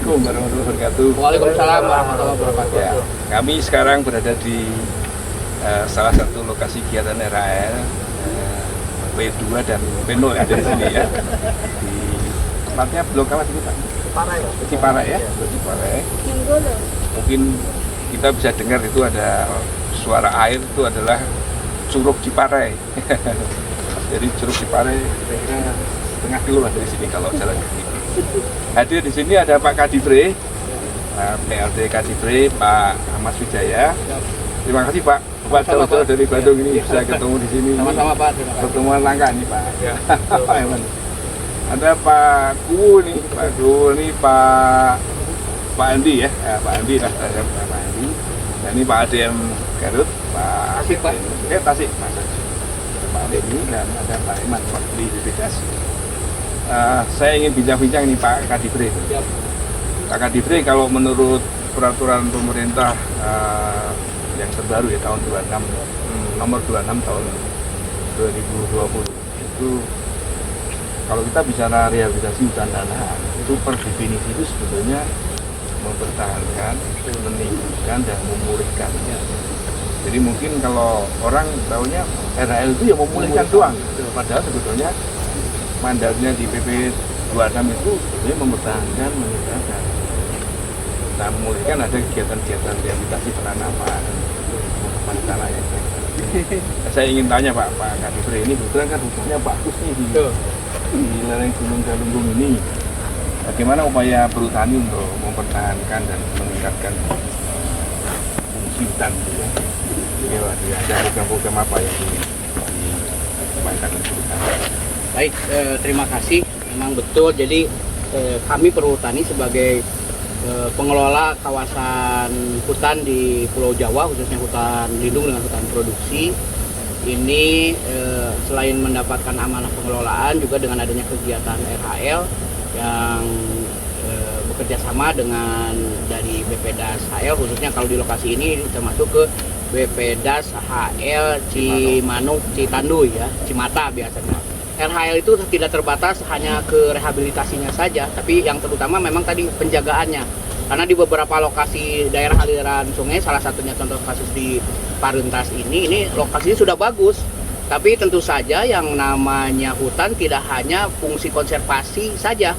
Assalamualaikum warahmatullahi wabarakatuh. Waalaikumsalam warahmatullahi wabarakatuh. Ya, kami sekarang berada di salah satu lokasi kegiatan RHL P2 dan P0 ada di sini ya. Di tempatnya blok apa itu Pak? Ciparai ya, Blok Ciparai. Mungkin kita bisa dengar itu ada suara air, itu adalah Curug Ciparai. Jadi Curug Ciparai kira-kira setengah kilo lah dari sini kalau jalan kaki. Hadir di sini ada Pak Kadifre, PLT Kadifre, Pak Ahmad Wijaya. Terima kasih Pak, Bapak jauh-jauh dari Bandung ini bisa ketemu di sini. Sama-sama Pak. Pertemuan langka nih Pak. Ada Pak Kuwu nih, Pak Kuwu nih, Pak Andi ya, Pak Andi lah, ada Pak Andi. Dan ini Pak ADM Garut, Pak Tasik Pak. Tasik, Mas. Pak Andi dan ada Pak Iman, Pak di BPDAS. Saya ingin bincang-bincang nih Pak Kadifre. Pak Kadifre, kalau menurut peraturan pemerintah yang terbaru ya tahun 26, nomor 26 tahun 2020 itu kalau kita bicara rehabilitasi hutan dan lahan itu per definisi itu sebetulnya mempertahankan, meninggikan dan memulihkannya. Jadi mungkin kalau orang tahunya RHL itu ya memulihkan doang, padahal sebetulnya mandatnya di PP 26 itu sebetulnya mempertahankan, meningkatkan. Nah, memulihkan ada kegiatan-kegiatan rehabilitasi penanaman, penanaman tanah yang baik. Saya ingin tanya Pak Kadifre, ini kebetulan kan hutannya bagus nih di lereng Gunung Galunggung ini. Bagaimana upaya perhutani untuk mempertahankan dan meningkatkan fungsi hutan itu ya? Ada program-program apa yang dimainkan untuk hutan? Baik, terima kasih. Memang betul. Jadi kami perhutani sebagai pengelola kawasan hutan di Pulau Jawa, khususnya hutan lindung dengan hutan produksi. Ini selain mendapatkan amanah pengelolaan, juga dengan adanya kegiatan RHL yang bekerja sama dengan dari BPDAS HL, khususnya kalau di lokasi ini termasuk ke BPDAS HL Cimanuk, Citanduy ya, Cimata biasanya. RHL itu tidak terbatas hanya ke rehabilitasinya saja, tapi yang terutama memang tadi penjagaannya. Karena di beberapa lokasi daerah aliran sungai, salah satunya contoh kasus di Paruntas ini lokasinya sudah bagus. Tapi tentu saja yang namanya hutan tidak hanya fungsi konservasi saja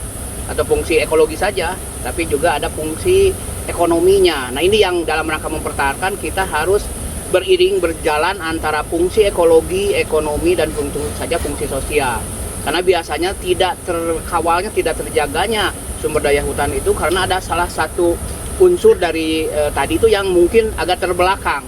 atau fungsi ekologi saja, tapi juga ada fungsi ekonominya. Nah ini yang dalam rangka mempertahankan kita harus beriring berjalan antara fungsi ekologi, ekonomi, dan tentu saja fungsi sosial. Karena biasanya tidak terkawalnya, tidak terjaganya sumber daya hutan itu karena ada salah satu unsur dari tadi itu yang mungkin agak terbelakang.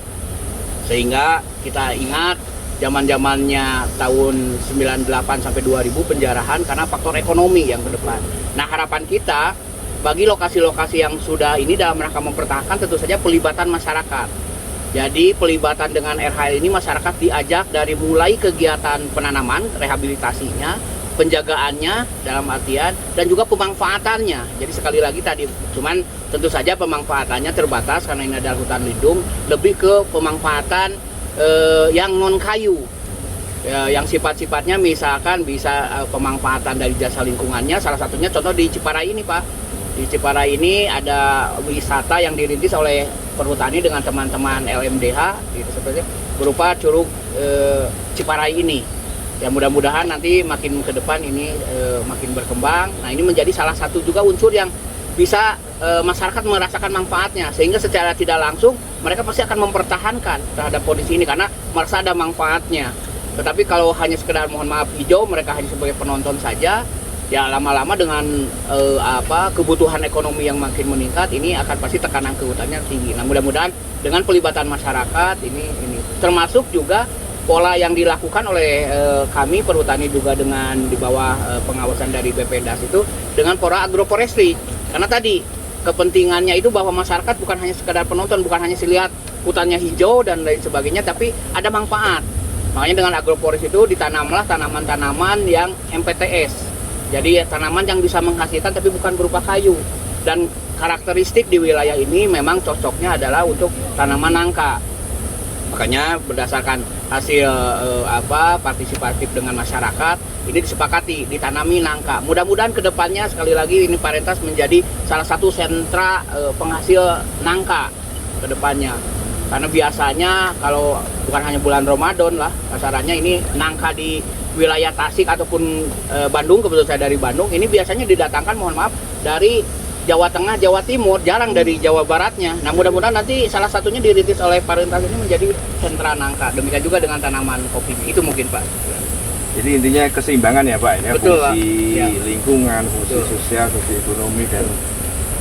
Sehingga kita ingat zaman-zamannya tahun 98 sampai 2000 penjarahan karena faktor ekonomi yang ke depan. Nah harapan kita bagi lokasi-lokasi yang sudah ini dalam rangka mempertahankan tentu saja pelibatan masyarakat. Jadi pelibatan dengan RHL ini masyarakat diajak dari mulai kegiatan penanaman, rehabilitasinya, penjagaannya dalam artian, dan juga pemanfaatannya. Jadi sekali lagi tadi, cuman tentu saja pemanfaatannya terbatas karena ini adalah hutan lindung, lebih ke pemanfaatan yang non kayu. Yang sifat-sifatnya misalkan bisa pemanfaatan dari jasa lingkungannya, salah satunya contoh di Ciparai ini Pak. Di Ciparai ini ada wisata yang dirintis oleh perhutani dengan teman-teman LMDH gitu, seperti berupa Curug Ciparai ini. Ya mudah-mudahan nanti makin ke depan ini makin berkembang. Nah ini menjadi salah satu juga unsur yang bisa masyarakat merasakan manfaatnya, sehingga secara tidak langsung mereka pasti akan mempertahankan terhadap kondisi ini karena merasa ada manfaatnya. Tetapi kalau hanya sekedar mohon maaf hijau, mereka hanya sebagai penonton saja, ya lama-lama dengan kebutuhan ekonomi yang makin meningkat, ini akan pasti tekanan ke hutannya tinggi. Nah mudah-mudahan dengan pelibatan masyarakat ini termasuk juga pola yang dilakukan oleh kami perhutani juga dengan di bawah pengawasan dari BPDAS itu dengan pola agroforestry. Karena tadi kepentingannya itu bahwa masyarakat bukan hanya sekedar penonton, bukan hanya lihat hutannya hijau dan lain sebagainya, tapi ada manfaat. Makanya dengan agroforestry itu ditanamlah tanaman-tanaman yang MPTS. Jadi tanaman yang bisa menghasilkan tapi bukan berupa kayu. Dan karakteristik di wilayah ini memang cocoknya adalah untuk tanaman nangka. Makanya berdasarkan hasil partisipatif dengan masyarakat, ini disepakati ditanami nangka. Mudah-mudahan kedepannya sekali lagi ini Parentas menjadi salah satu sentra penghasil nangka kedepannya. Karena biasanya kalau bukan hanya bulan Ramadan lah, kasarannya ini nangka di wilayah Tasik ataupun Bandung, kebetulan saya dari Bandung, ini biasanya didatangkan, mohon maaf, dari Jawa Tengah, Jawa Timur, jarang dari Jawa Baratnya. Nah, mudah-mudahan nanti salah satunya dirintis oleh Parentas ini menjadi sentra nangka. Demikian juga dengan tanaman kopi. Itu mungkin, Pak. Jadi intinya keseimbangan ya Pak, ya, Betul, fungsi Pak. Ya. lingkungan, fungsi Betul. sosial, fungsi ekonomi, dan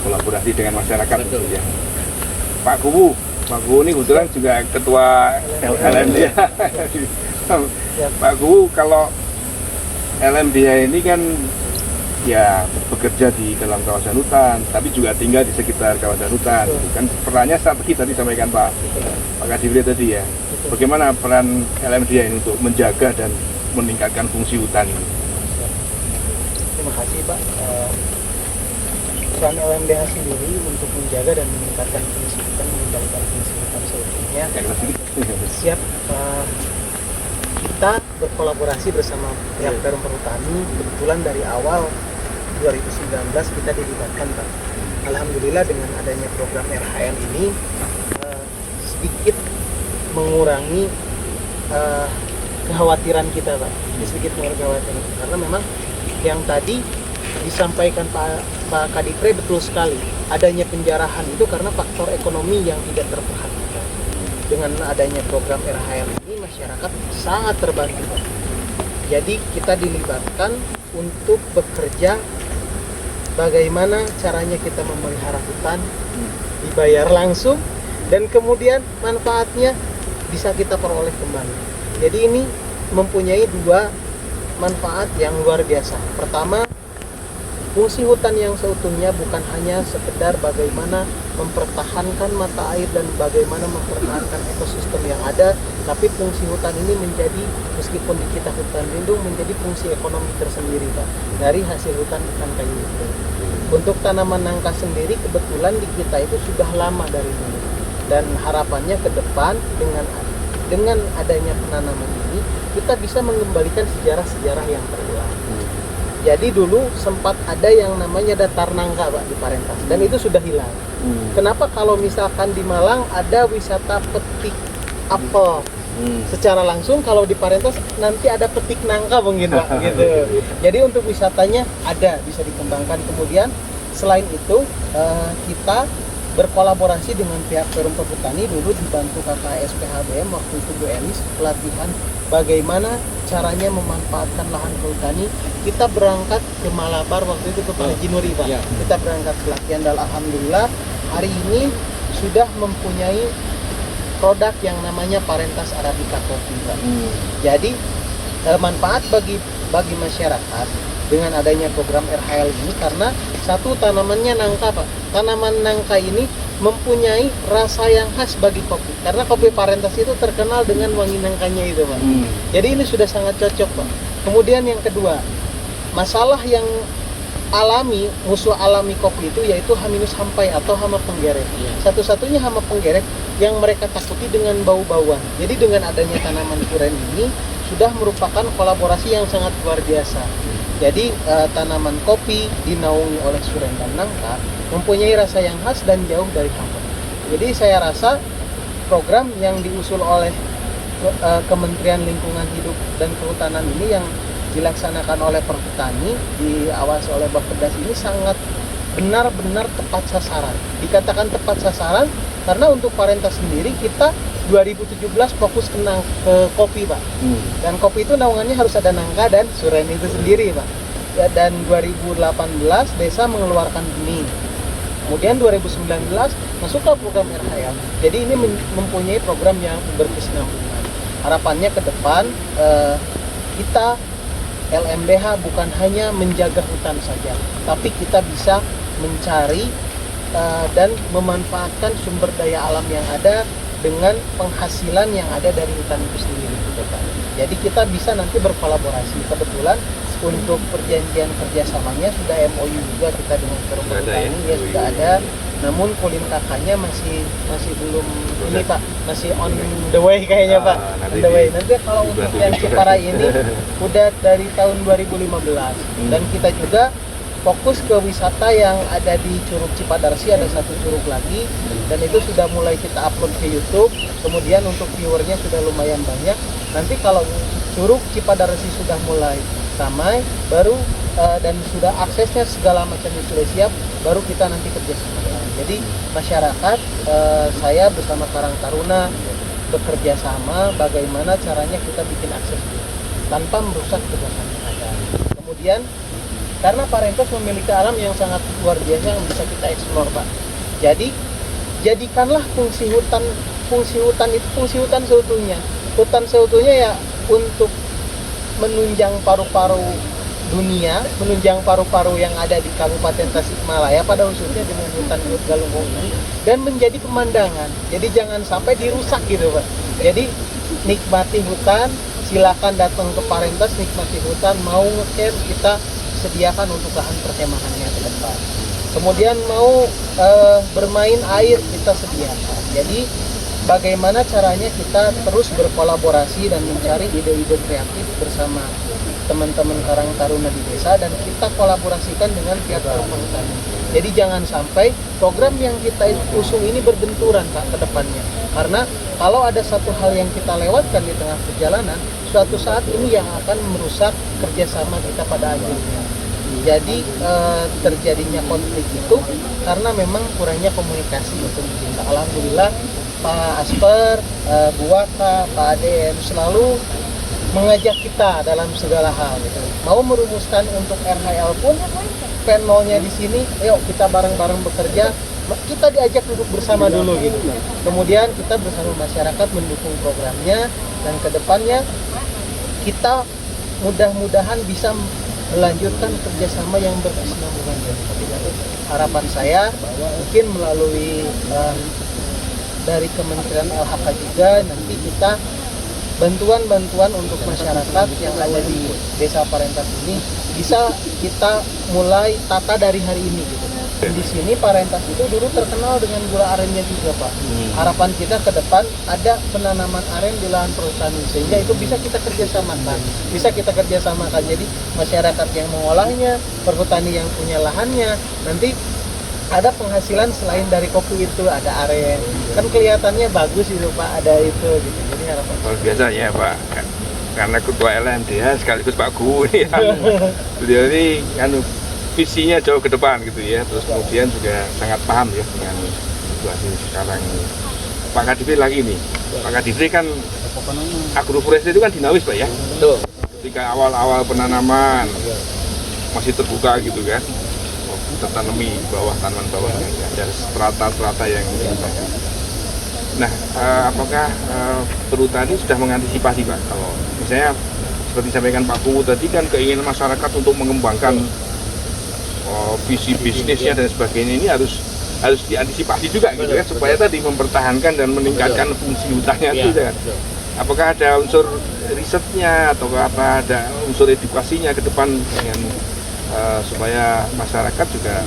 kolaborasi dengan masyarakat Betul. tentunya. Pak Kubu ini kebetulan juga ketua LMDH. Pak Kubu, kalau LMDH ini kan ya bekerja di dalam kawasan hutan, tapi juga tinggal di sekitar kawasan hutan. Kan perannya strategi tadi sampaikan Pak Kadifre tadi ya. Bagaimana peran LMDH ini untuk menjaga dan meningkatkan fungsi hutan ini? Terima kasih Pak. Peran LMDH sendiri untuk menjaga dan meningkatkan fungsi hutan, mengendalikan fungsi hutan seutuhnya. Siap. Kita berkolaborasi bersama pihak Perum Perhutani. Kebetulan dari awal 2019 kita dilibatkan Pak. Alhamdulillah dengan adanya program RHN ini sedikit mengurangi kekhawatiran kita Pak. Sedikit mengurangi kekhawatiran karena memang yang tadi disampaikan Pak Kadifre betul sekali. Adanya penjarahan itu karena faktor ekonomi yang tidak terperhatikan. Dengan adanya program RHM ini masyarakat sangat terbantu Pak. Jadi kita dilibatkan untuk bekerja bagaimana caranya kita memelihara hutan, dibayar langsung, dan kemudian manfaatnya bisa kita peroleh kembali. Jadi ini mempunyai dua manfaat yang luar biasa. Pertama, fungsi hutan yang seutuhnya bukan hanya sekedar bagaimana mempertahankan mata air dan bagaimana mempertahankan ekosistem yang ada, tapi fungsi hutan ini menjadi, meskipun di kita hutan lindung, menjadi fungsi ekonomi tersendiri Pak, dari hasil hutan ikan kayu itu. Untuk tanaman nangka sendiri kebetulan di kita itu sudah lama dari dulu, dan harapannya ke depan dengan adanya penanaman ini kita bisa mengembalikan sejarah-sejarah yang terulang. Jadi dulu sempat ada yang namanya datar nangka Pak di Parentas, dan itu sudah hilang. Kenapa kalau misalkan di Malang ada wisata petik apel secara langsung, kalau di Parentas nanti ada petik nangka mungkin Pak gitu. Jadi untuk wisatanya ada, bisa dikembangkan. Kemudian selain itu kita berkolaborasi dengan pihak Perum Perhutani, dulu dibantu KKS PHBM waktu itu Bu Elis, pelatihan bagaimana caranya memanfaatkan lahan kehutani. Kita berangkat ke Malabar waktu itu ke Pak Haji Nuri Pak. Ya. Kita berangkat pelatihan dan alhamdulillah hari ini sudah mempunyai produk yang namanya Parentas Arabica Coffee Pak. Jadi manfaat bagi masyarakat dengan adanya program RHL ini, karena satu, tanamannya nangka Pak. Tanaman nangka ini mempunyai rasa yang khas bagi kopi, karena kopi Parentas itu terkenal dengan wangi nangkanya itu Pak. Jadi ini sudah sangat cocok Pak. Kemudian yang kedua, masalah yang alami, musuh alami kopi itu yaitu H-hampai atau hama penggerek. Satu-satunya hama penggerek yang mereka takuti dengan bau-bauan. Jadi dengan adanya tanaman suren ini sudah merupakan kolaborasi yang sangat luar biasa. Jadi tanaman kopi dinaungi oleh suren dan nangka mempunyai rasa yang khas dan jauh dari hama. Jadi saya rasa program yang diusul oleh Kementerian Lingkungan Hidup dan Kehutanan ini yang dilaksanakan oleh Perhutani, diawasi oleh Bappedas ini sangat benar-benar tepat sasaran. Dikatakan tepat sasaran karena untuk Parentas sendiri kita 2017 fokus ke kopi Pak. Dan kopi itu naungannya harus ada nangka dan suren itu sendiri Pak. Ya, dan 2018 desa mengeluarkan benih. Kemudian 2019 masuk ke program RHL. Jadi ini mempunyai program yang berkesinambungan. Harapannya ke depan kita LMDH bukan hanya menjaga hutan saja, tapi kita bisa mencari dan memanfaatkan sumber daya alam yang ada dengan penghasilan yang ada dari hutan itu sendiri gitu Pak. Jadi kita bisa nanti berkolaborasi. Kebetulan untuk perjanjian kerjasamanya sudah MOU juga kita dengan Perhutani ya sudah ada. Namun Kulim KK-nya masih belum ini Pak, masih on the way kayaknya Pak. On the way. Nanti kalau untuk yang Ciparai ini udah dari tahun 2015 dan kita juga fokus ke wisata yang ada di Curug Cipadarsi, ada satu curug lagi dan itu sudah mulai kita upload ke YouTube. Kemudian untuk viewernya sudah lumayan banyak. Nanti kalau Curug Cipadarsi sudah mulai ramai, baru dan sudah aksesnya segala macam sudah siap, baru kita nanti kerjasama. Jadi masyarakat, saya bersama Karang Taruna bekerja sama bagaimana caranya kita bikin akses tanpa merusak kebiasaan yang ada. Kemudian karena Parenthood memiliki alam yang sangat luar biasa yang bisa kita eksplor Pak. Jadi jadikanlah fungsi hutan itu fungsi hutan seutuhnya. Hutan seutuhnya ya untuk menunjang paru-paru dunia, menunjang paru-paru yang ada di Kabupaten Tasikmalaya pada khususnya dengan hutan Galunggung ini dan menjadi pemandangan. Jadi jangan sampai dirusak gitu Pak. Jadi nikmati hutan, silakan datang ke Parenthood, nikmati hutan, mau ngecamp kita sediakan untuk lahan perkemahannya ke depan. Kemudian mau bermain air kita sediakan. Jadi bagaimana caranya kita terus berkolaborasi dan mencari ide-ide kreatif bersama teman-teman Karang Taruna di desa dan kita kolaborasikan dengan pihak perhutani. Jadi jangan sampai program yang kita usung ini berbenturan Pak ke depannya. Karena kalau ada satu hal yang kita lewatkan di tengah perjalanan, suatu saat ini yang akan merusak kerjasama kita pada akhirnya. Jadi terjadinya konflik itu karena memang kurangnya komunikasi untuk kita. Alhamdulillah Pak Asper, Bu Waka, Pak Aden selalu mengajak kita dalam segala hal gitu. Mau merumuskan untuk RHL pun panelnya di sini, ayo kita bareng-bareng bekerja. Kita diajak duduk bersama dulu gitu. Kemudian kita bersama masyarakat mendukung programnya dan kedepannya kita mudah-mudahan bisa melanjutkan kerjasama yang berkesinambungan. Harapan saya mungkin melalui dari Kementerian LHK juga nanti kita bantuan-bantuan untuk masyarakat yang ada di Desa Parenthood ini bisa kita mulai tata dari hari ini gitu. Dan di sini Parenthood itu dulu terkenal dengan gula arennya juga Pak. Harapan kita ke depan ada penanaman aren di lahan perhutani sehingga itu bisa kita kerjasamakan. Jadi masyarakat yang mengolahnya, perhutani yang punya lahannya, nanti ada penghasilan selain dari kopi itu ada aren. Kan kelihatannya bagus itu Pak, ada itu gitu. Jadi harapan luar biasa ya Pak, karena ketua LMDH sekaligus Pak Guru ini beliau ini visinya jauh ke depan gitu ya, terus kemudian juga sangat paham ya dengan situasi sekarang ini. Pak Kadipre lagi nih, Pak Kadipre kan agroforestry itu kan dinamis Pak ya. Betul. Ketika awal-awal penanaman masih terbuka gitu kan, tertanami bawah tanaman bawahnya ada strata-strata yang bagus. Nah, apakah perhutani sudah mengantisipasi Pak? Kalau misalnya seperti disampaikan Pak Kuwu tadi kan keinginan masyarakat untuk mengembangkan visi bisnisnya dan sebagainya ini harus diantisipasi juga gitu kan supaya tadi mempertahankan dan meningkatkan fungsi hutannya itu kan. Apakah ada unsur risetnya atau apa ada unsur edukasinya ke depan dengan supaya masyarakat juga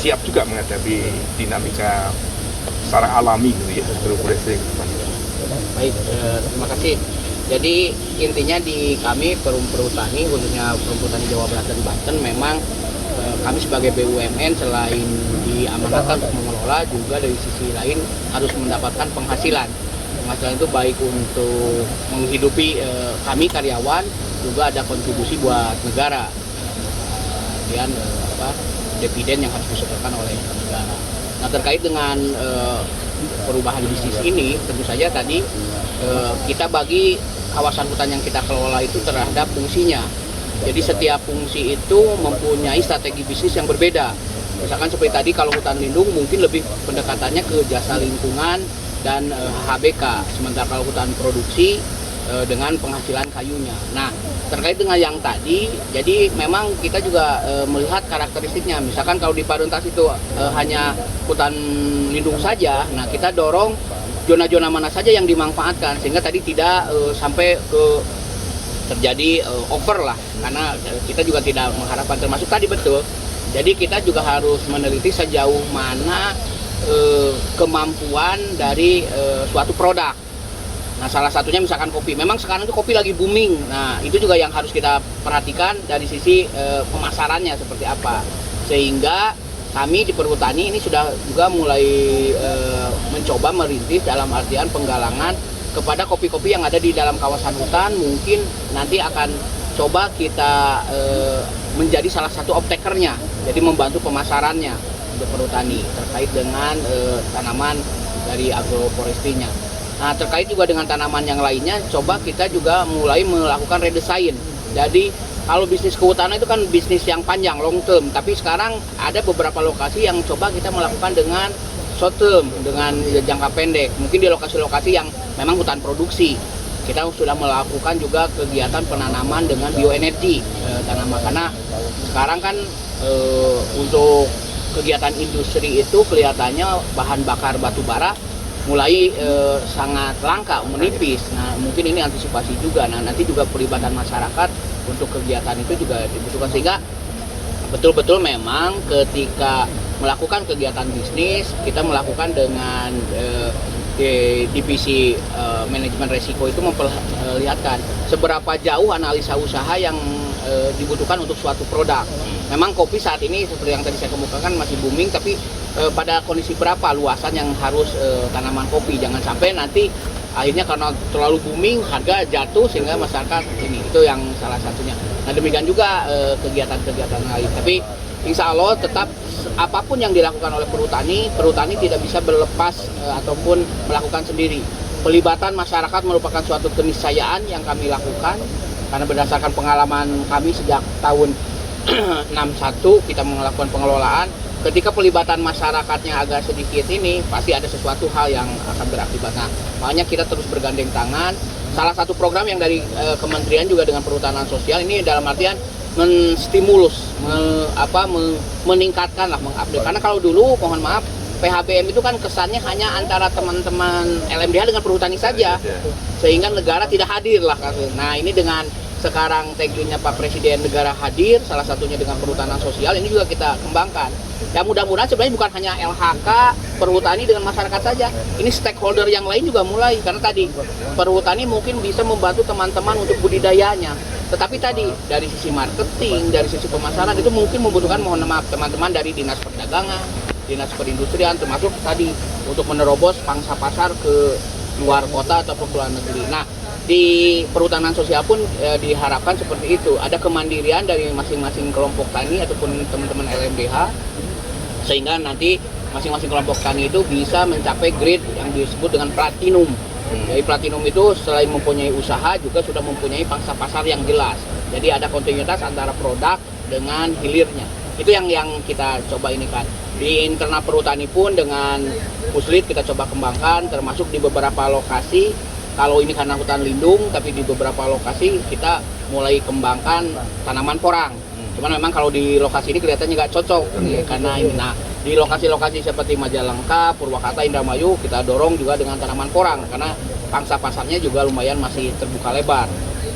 siap juga menghadapi dinamika secara alami gitu ya agroforestry ke depan. Baik, terima kasih. Jadi intinya di kami perhutani khususnya perhutani Jawa Barat dan Banten memang kami sebagai BUMN selain diamanatkan untuk mengelola juga dari sisi lain harus mendapatkan penghasilan. Penghasilan itu baik untuk menghidupi kami karyawan juga ada kontribusi buat negara. Kemudian dividen yang harus disetorkan oleh negara. Nah terkait dengan perubahan bisnis ini tentu saja tadi kita bagi kawasan hutan yang kita kelola itu terhadap fungsinya. Jadi setiap fungsi itu mempunyai strategi bisnis yang berbeda. Misalkan seperti tadi kalau hutan lindung mungkin lebih pendekatannya ke jasa lingkungan dan HBK. Sementara kalau hutan produksi dengan penghasilan kayunya. Nah terkait dengan yang tadi, jadi memang kita juga melihat karakteristiknya. Misalkan kalau di Paruntas itu hanya hutan lindung saja, nah kita dorong zona-zona mana saja yang dimanfaatkan sehingga tadi tidak sampai ke terjadi over lah karena kita juga tidak mengharapkan termasuk tadi betul. Jadi kita juga harus meneliti sejauh mana kemampuan dari suatu produk. Nah, salah satunya misalkan kopi. Memang sekarang itu kopi lagi booming. Nah, itu juga yang harus kita perhatikan dari sisi pemasarannya seperti apa. Sehingga kami di Perhutani ini sudah juga mulai mencoba merintis dalam artian penggalangan kepada kopi-kopi yang ada di dalam kawasan hutan. Mungkin nanti akan coba kita menjadi salah satu optakernya, jadi membantu pemasarannya untuk Perhutani terkait dengan tanaman dari agroforestinya. Nah, terkait juga dengan tanaman yang lainnya, coba kita juga mulai melakukan redesign. Jadi kalau bisnis kehutanan itu kan bisnis yang panjang, long term, tapi sekarang ada beberapa lokasi yang coba kita melakukan dengan short term, dengan jangka pendek. Mungkin di lokasi-lokasi yang memang hutan produksi. Kita sudah melakukan juga kegiatan penanaman dengan bioenergi tanaman, karena sekarang kan untuk kegiatan industri itu kelihatannya bahan bakar batu bara mulai sangat langka, menipis. Nah, mungkin ini antisipasi juga. Nah, nanti juga pelibatan masyarakat untuk kegiatan itu juga dibutuhkan, sehingga betul-betul memang ketika melakukan kegiatan bisnis kita melakukan dengan divisi manajemen resiko itu memperlihatkan seberapa jauh analisa usaha yang dibutuhkan untuk suatu produk. Memang kopi saat ini seperti yang tadi saya kemukakan masih booming, tapi pada kondisi berapa luasan yang harus tanaman kopi, jangan sampai nanti akhirnya karena terlalu booming harga jatuh sehingga masyarakat ini, itu yang salah satunya. Nah, demikian juga kegiatan-kegiatan lain, tapi insya Allah tetap apapun yang dilakukan oleh perhutani tidak bisa berlepas ataupun melakukan sendiri. Pelibatan masyarakat merupakan suatu keniscayaan yang kami lakukan, karena berdasarkan pengalaman kami sejak tahun 61 kita melakukan pengelolaan. Ketika pelibatan masyarakatnya agak sedikit ini, pasti ada sesuatu hal yang akan berakibat. Nah, makanya kita terus bergandeng tangan. Salah satu program yang dari kementerian juga dengan perhutanan sosial ini dalam artian menstimulus, meningkatkan lah, mengupdate. Karena kalau dulu, mohon maaf, PHBM itu kan kesannya hanya antara teman-teman LMDH dengan perhutani saja, sehingga negara tidak hadir lah. Nah, ini dengan sekarang tagline-nya Pak Presiden, negara hadir, salah satunya dengan perhutanan sosial, ini juga kita kembangkan. Ya, mudah-mudahan sebenarnya bukan hanya LHK, perhutani dengan masyarakat saja. Ini stakeholder yang lain juga mulai, karena tadi perhutani mungkin bisa membantu teman-teman untuk budidayanya. Tetapi tadi dari sisi marketing, dari sisi pemasaran itu mungkin membutuhkan, mohon maaf, teman-teman dari Dinas Perdagangan, Dinas Perindustrian, termasuk tadi untuk menerobos pangsa pasar ke luar kota ataupun ke luar negeri. Nah, di perhutanan sosial pun diharapkan seperti itu, ada kemandirian dari masing-masing kelompok tani ataupun teman-teman LMDH, sehingga nanti masing-masing kelompok tani itu bisa mencapai grade yang disebut dengan platinum. Jadi platinum itu selain mempunyai usaha juga sudah mempunyai pangsa pasar yang jelas. Jadi ada kontinuitas antara produk dengan hilirnya. Itu yang kita coba ini kan. Di internal perhutani pun dengan Puslit kita coba kembangkan, termasuk di beberapa lokasi. Kalau ini karena hutan lindung, tapi di beberapa lokasi kita mulai kembangkan tanaman porang. Cuman memang kalau di lokasi ini kelihatannya nggak cocok karena ini. Nah, di lokasi-lokasi seperti Majalengka, Purwakarta, Indramayu kita dorong juga dengan tanaman porang karena pangsa pasarnya juga lumayan masih terbuka lebar.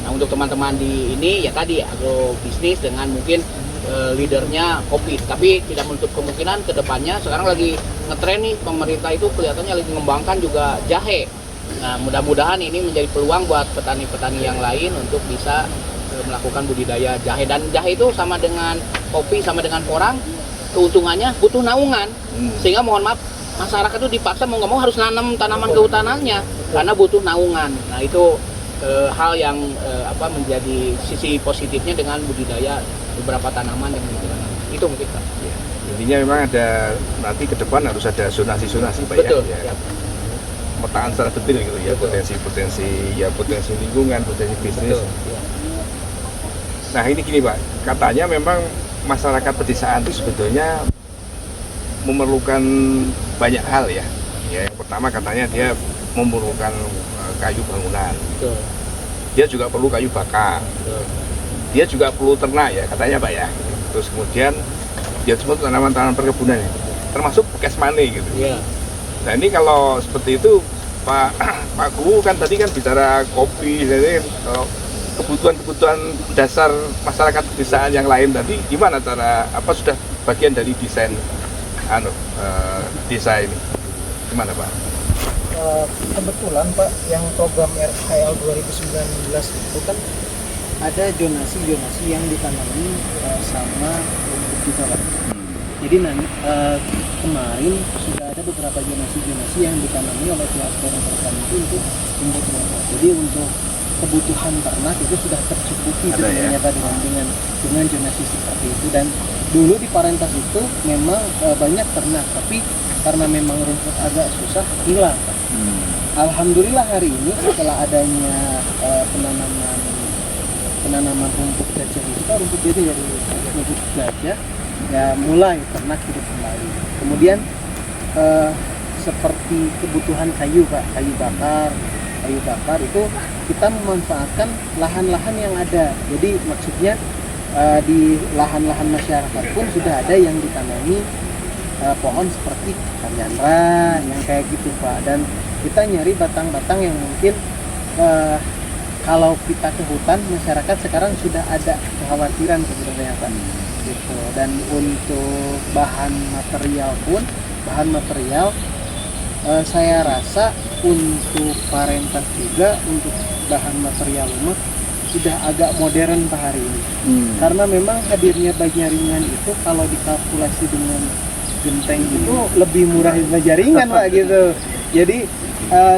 Nah, untuk teman-teman di ini ya tadi agrobisnis dengan mungkin leadernya kopi, tapi tidak menutup kemungkinan ke depannya sekarang lagi ngetren nih pemerintah itu kelihatannya lagi mengembangkan juga jahe. Nah, mudah-mudahan ini menjadi peluang buat petani-petani yang lain untuk bisa melakukan budidaya jahe. Dan jahe itu sama dengan kopi, sama dengan porang, keuntungannya butuh naungan. Sehingga mohon maaf, masyarakat itu dipaksa mau nggak mau harus nanam tanaman kehutanannya karena butuh naungan. Nah, itu hal yang menjadi sisi positifnya dengan budidaya beberapa tanaman yang ditanam. Itu mungkin Pak. Ya. Intinya memang ada nanti ke depan harus ada zonasi-zonasi Pak. Betul. Ya. Petaan secara detail gitu ya, potensi lingkungan, potensi bisnis. Betul, ya. Nah, ini gini Pak, katanya memang masyarakat pedesaan itu sebetulnya memerlukan banyak hal ya. Ya, yang pertama katanya dia memerlukan kayu bangunan. Betul. Dia juga perlu kayu bakar. Betul. Dia juga perlu ternak ya, katanya Pak ya. Terus kemudian dia semua tanaman-tanaman perkebunan ya, termasuk cash money gitu. Yeah. Nah, ini kalau seperti itu Pak Guru kan tadi kan bicara kopi, jadi kalau kebutuhan-kebutuhan dasar masyarakat desaan yang lain tadi gimana cara sudah bagian dari desain desa ini gimana Pak? Kebetulan Pak, yang program RHL 2019 itu kan ada zonasi-zonasi yang ditanami sama rumput juga Pak. Jadi kemarin sudah ada beberapa zonasi-zonasi yang ditanami oleh pihak pertanian itu untuk rumput rumput. Jadi untuk kebutuhan ternak itu sudah tercukupi sebenarnya Pak dengan zonasi seperti itu. Dan dulu di Parentas itu memang banyak ternak, tapi karena memang rumput agak susah hilang Pak. Alhamdulillah hari ini setelah adanya penanaman rumput gajah itu, rumput gajah ya mulai ternak hidup kembali. Kemudian seperti kebutuhan kayu Pak, kayu bakar itu kita memanfaatkan lahan-lahan yang ada. Jadi maksudnya di lahan-lahan masyarakat pun sudah ada yang ditanami pohon seperti kanyandra yang kayak gitu Pak. Dan kita nyari batang-batang yang mungkin kalau kita ke hutan, masyarakat sekarang sudah ada kekhawatiran sebenarnya Pak. Gitu. Dan untuk bahan material saya rasa untuk Parentas juga untuk bahan material rumah sudah agak modern Pak hari ini. Karena memang hadirnya Banjaringan itu kalau dikalkulasi dengan genteng itu lebih murah Banjaringan Pak gitu. Jadi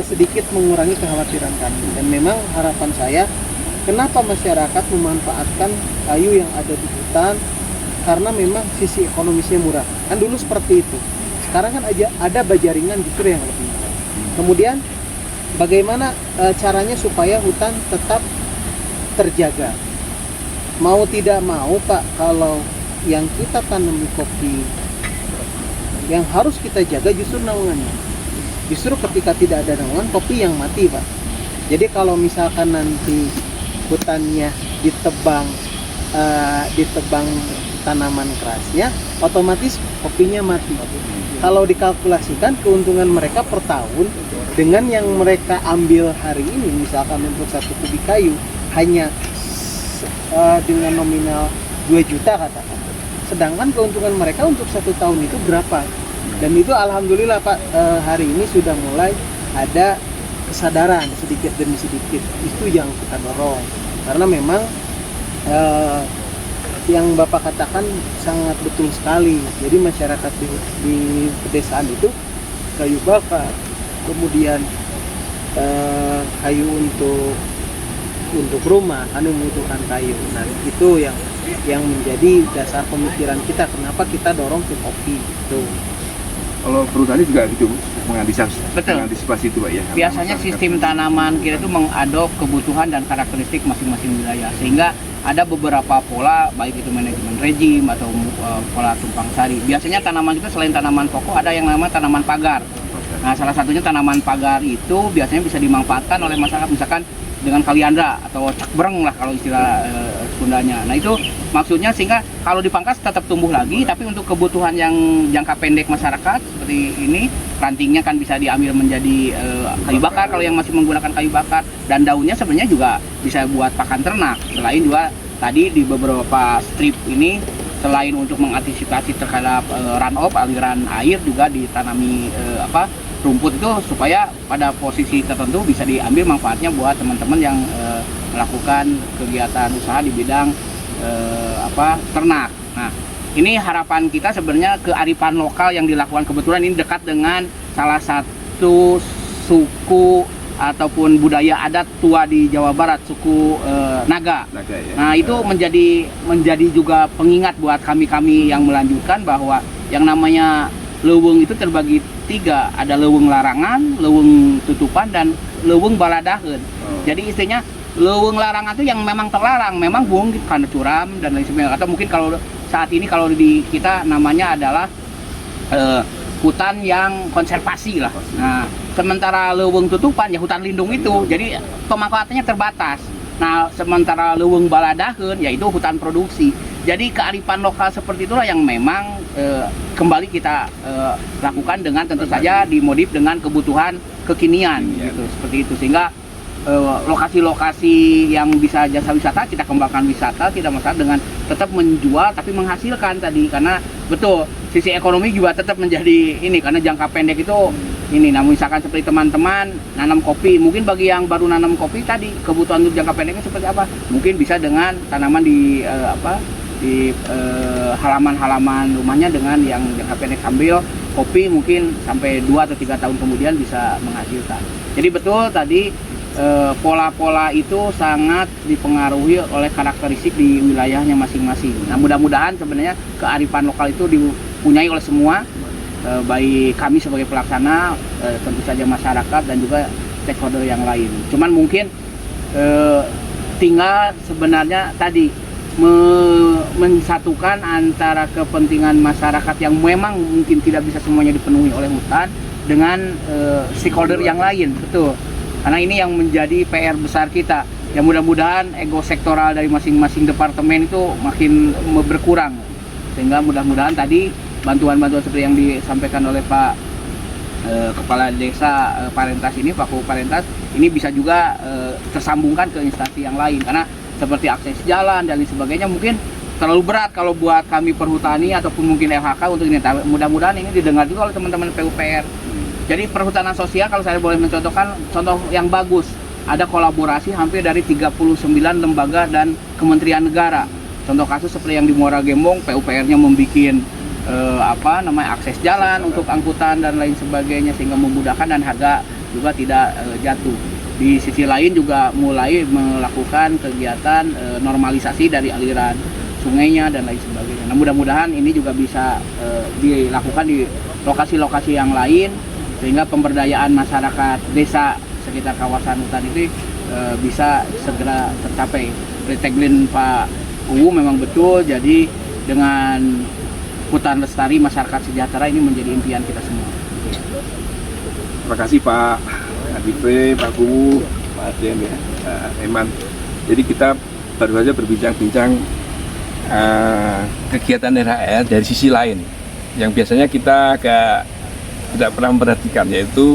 sedikit mengurangi kekhawatiran kami. Dan memang harapan saya, kenapa masyarakat memanfaatkan kayu yang ada di hutan, karena memang sisi ekonomisnya murah. Kan dulu seperti itu. Sekarang kan ada Banjaringan justru yang lebih murah. Kemudian bagaimana caranya supaya hutan tetap terjaga? Mau tidak mau Pak, kalau yang kita tanam kopi, yang harus kita jaga justru naungannya. Justru ketika tidak ada naungan, kopi yang mati Pak. Jadi kalau misalkan nanti hutannya ditebang tanaman kerasnya, otomatis kopinya mati. Kalau dikalkulasikan keuntungan mereka per tahun dengan yang mereka ambil hari ini, misalkan untuk 1 kubik kayu hanya dengan nominal 2 juta katakan. Sedangkan keuntungan mereka untuk 1 tahun itu berapa? Dan itu alhamdulillah Pak, hari ini sudah mulai ada kesadaran sedikit demi sedikit. Itu yang kita dorong. Karena memang yang Bapak katakan sangat betul sekali. Jadi masyarakat di pedesaan itu kayu bakar, kemudian kayu untuk rumah, kan membutuhkan kayu. Nah itu yang menjadi dasar pemikiran kita. Kenapa kita dorong ke kopi itu. Kalau perhutani juga gitu mengantisipasi itu Pak ya. Biasanya sistem tanaman kita itu mengadop kebutuhan dan karakteristik masing-masing wilayah, sehingga ada beberapa pola, baik itu manajemen rejim atau pola tumpang sari. Biasanya tanaman itu selain tanaman pokok ada yang namanya tanaman pagar. Nah, salah satunya tanaman pagar itu biasanya bisa dimanfaatkan oleh masyarakat, misalkan dengan kaliandra atau cakbreng lah kalau istilah Sundanya. Nah itu maksudnya sehingga kalau dipangkas tetap tumbuh lagi, tapi untuk kebutuhan yang jangka pendek masyarakat seperti ini, rantingnya kan bisa diambil menjadi kayu bakar kalau yang masih menggunakan kayu bakar, dan daunnya sebenarnya juga bisa buat pakan ternak. Selain juga tadi di beberapa strip ini, selain untuk mengantisipasi terhadap runoff aliran air, juga ditanami rumput itu supaya pada posisi tertentu bisa diambil manfaatnya buat teman-teman yang melakukan kegiatan usaha di bidang ternak. Nah, ini harapan kita sebenarnya kearifan lokal yang dilakukan, kebetulan ini dekat dengan salah satu suku ataupun budaya adat tua di Jawa Barat, suku Naga. Ya. Nah, itu menjadi juga pengingat buat kami yang melanjutkan bahwa yang namanya leuweung itu terbagi 3, ada leuweung larangan, leuweung tutupan, dan leuweung baladaheun. Jadi istrinya leuweung larangan itu yang memang terlarang, memang mungkin karena curam dan lain sebagainya, atau mungkin kalau saat ini kalau di kita namanya adalah hutan yang konservasi lah. Nah, sementara leuweung tutupan ya hutan lindung itu, jadi pemanfaatannya terbatas. Nah, sementara leuweung baladaheun yaitu hutan produksi. Jadi kearifan lokal seperti itulah yang memang kembali kita lakukan dengan tentu saja dimodif dengan kebutuhan kekinian gitu, seperti itu, sehingga lokasi-lokasi yang bisa jasa wisata kita kembangkan wisata, tidak masalah, dengan tetap menjual tapi menghasilkan tadi, karena betul sisi ekonomi juga tetap menjadi ini, karena jangka pendek itu ini. Nah, misalkan seperti teman-teman nanam kopi, mungkin bagi yang baru nanam kopi tadi kebutuhan untuk jangka pendeknya seperti apa, mungkin bisa dengan tanaman di halaman-halaman rumahnya dengan yang jangka pendek, sambil kopi mungkin sampai 2 atau 3 tahun kemudian bisa menghasilkan. Jadi betul tadi pola-pola itu sangat dipengaruhi oleh karakteristik di wilayahnya masing-masing. Nah, mudah-mudahan sebenarnya kearifan lokal itu dipunyai oleh semua, baik kami sebagai pelaksana, tentu saja masyarakat dan juga stakeholder yang lain. Cuman mungkin tinggal sebenarnya tadi mensatukan antara kepentingan masyarakat yang memang mungkin tidak bisa semuanya dipenuhi oleh hutan dengan stakeholder yang lain, betul. Karena ini yang menjadi PR besar kita. Ya, mudah-mudahan ego sektoral dari masing-masing departemen itu makin berkurang. Sehingga mudah-mudahan tadi bantuan-bantuan seperti yang disampaikan oleh Pak Kepala Desa Parentas ini, Pak Kuhu Parentas, ini bisa juga tersambungkan ke instansi yang lain. Karena seperti akses jalan dan lain sebagainya mungkin terlalu berat kalau buat kami perhutani ataupun mungkin LHK untuk ini. Mudah-mudahan ini didengar juga oleh teman-teman PUPR. Jadi perhutanan sosial, kalau saya boleh mencontohkan contoh yang bagus, ada kolaborasi hampir dari 39 lembaga dan kementerian negara. Contoh kasus seperti yang di Muara Gembong, PUPR-nya membuat akses jalan untuk angkutan dan lain sebagainya, sehingga memudahkan dan harga juga tidak jatuh. Di sisi lain juga mulai melakukan kegiatan normalisasi dari aliran sungainya dan lain sebagainya. Nah, mudah-mudahan ini juga bisa dilakukan di lokasi-lokasi yang lain, sehingga pemberdayaan masyarakat desa sekitar kawasan hutan itu bisa segera tercapai. Tagline Pak Kuhu memang betul, jadi dengan hutan lestari masyarakat sejahtera ini menjadi impian kita semua. Terima kasih Pak Kadifre, Pak Kuhu, Pak Adrian, ya, Eman. Jadi kita baru saja berbincang-bincang kegiatan RHL dari sisi lain yang biasanya kita agak tidak pernah memperhatikan, yaitu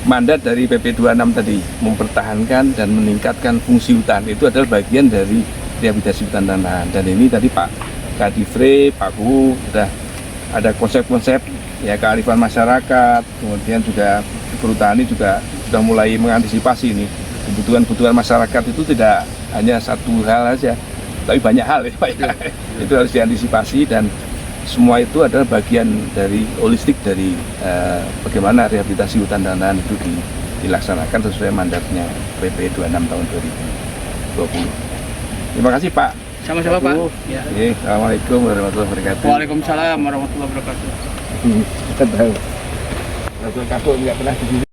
mandat dari PP 26 tadi, mempertahankan dan meningkatkan fungsi hutan. Itu adalah bagian dari rehabilitasi hutan dan lahan. Dan ini tadi Pak Kadifre, Pak Kuhu sudah ada konsep-konsep ya, kearifan masyarakat, kemudian juga perhutani juga sudah mulai mengantisipasi ini kebutuhan masyarakat. Itu tidak hanya satu hal saja, tapi banyak hal ya Pak ya. Itu harus diantisipasi, dan semua itu adalah bagian dari holistik dari bagaimana rehabilitasi hutan dan lahan itu dilaksanakan sesuai mandatnya PP 26 tahun 2020. Terima kasih Pak. Sama-sama Pak. Ya. Assalamualaikum warahmatullahi wabarakatuh. Waalaikumsalam warahmatullahi wabarakatuh. Kita tahu. Kakak nggak pernah di sini.